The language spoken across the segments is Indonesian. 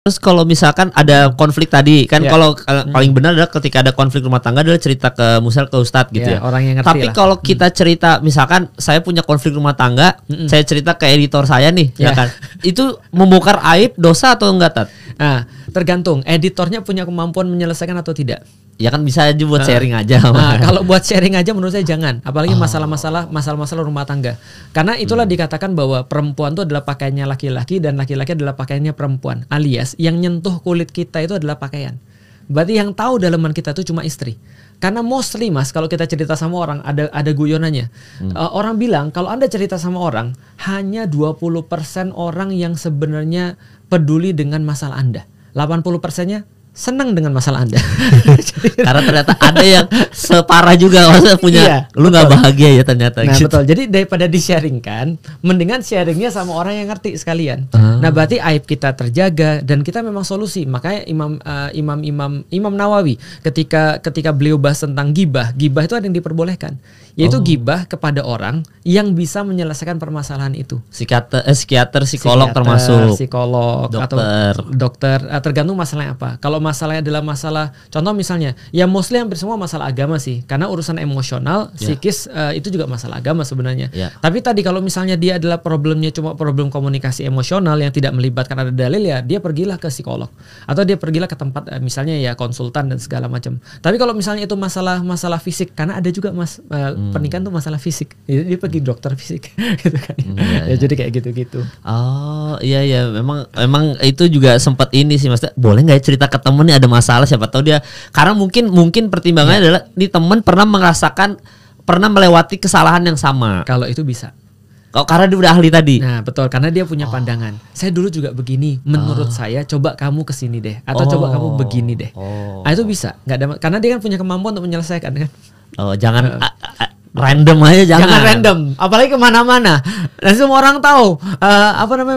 Terus kalau misalkan ada konflik tadi kan, Ya. kalau paling benar adalah ketika ada konflik rumah tangga adalah cerita ke ustadz gitu ya. Orang yang ngerti Tapi lah. kalau kita cerita, misalkan saya punya konflik rumah tangga, saya cerita ke editor saya nih, ya kan? Itu membongkar aib dosa atau enggak, Tat? Nah, tergantung editornya punya kemampuan menyelesaikan atau tidak. Ya kan bisa aja buat sharing aja. Nah, kalau buat sharing aja menurut saya jangan, apalagi masalah-masalah rumah tangga. Karena itulah dikatakan bahwa perempuan itu adalah pakaiannya laki-laki dan laki-laki adalah pakaiannya perempuan. Alias yang nyentuh kulit kita itu adalah pakaian. Berarti yang tahu dalaman kita itu cuma istri. Karena mostly Mas, kalau kita cerita sama orang ada guyonannya. Orang bilang kalau Anda cerita sama orang, hanya 20% orang yang sebenarnya peduli dengan masalah Anda. 80%-nya senang dengan masalah Anda. Karena ternyata ada yang separah juga, maksudnya punya, lu nggak bahagia ya ternyata. Nah gitu. betul. Jadi daripada di-sharingkan, mendingan sharingnya sama orang yang ngerti sekalian. Nah berarti aib kita terjaga dan kita memang solusi. Makanya Imam Nawawi ketika beliau bahas tentang gibah itu ada yang diperbolehkan, yaitu gibah kepada orang yang bisa menyelesaikan permasalahan itu. Psikiater, psikolog termasuk. Psikolog dokter. atau dokter, tergantung masalahnya apa. Kalau masalahnya adalah masalah, contoh misalnya, ya mostly hampir semua masalah agama sih, karena urusan emosional, psikis itu juga masalah agama sebenarnya. Tapi tadi kalau misalnya dia adalah problemnya cuma problem komunikasi emosional yang tidak melibatkan ada dalil, ya dia pergilah ke psikolog atau dia pergilah ke tempat misalnya ya konsultan dan segala macam. Tapi kalau misalnya itu masalah fisik, karena ada juga pernikahan tuh masalah fisik, dia pergi dokter fisik gitu kan. Jadi kayak gitu-gitu. Oh iya, memang itu juga sempat ini sih, Mas. Boleh nggak ya cerita ke temen nih ada masalah, siapa tahu dia, karena mungkin pertimbangannya adalah nih temen pernah melewati kesalahan yang sama. Kalau itu bisa. Karena dia udah ahli tadi. Nah betul, karena dia punya pandangan. Saya dulu juga begini, menurut saya coba kamu kesini deh, atau coba kamu begini deh. Nah itu bisa, nggak ada, karena dia kan punya kemampuan untuk menyelesaikan kan. Jangan random aja, jangan random, apalagi kemana-mana. Dan semua orang tahu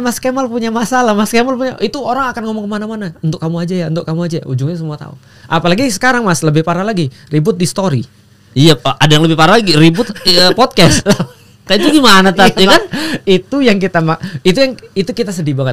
Mas Kemal punya masalah, Mas Kemal punya, itu orang akan ngomong kemana-mana. Untuk kamu aja ya, untuk kamu aja. Ujungnya semua tahu. Apalagi sekarang Mas, lebih parah lagi, ribut di story. Iya, ada yang lebih parah lagi, ribut podcast. Kayak itu gimana, Tat? Ya kan? Itu kita sedih banget.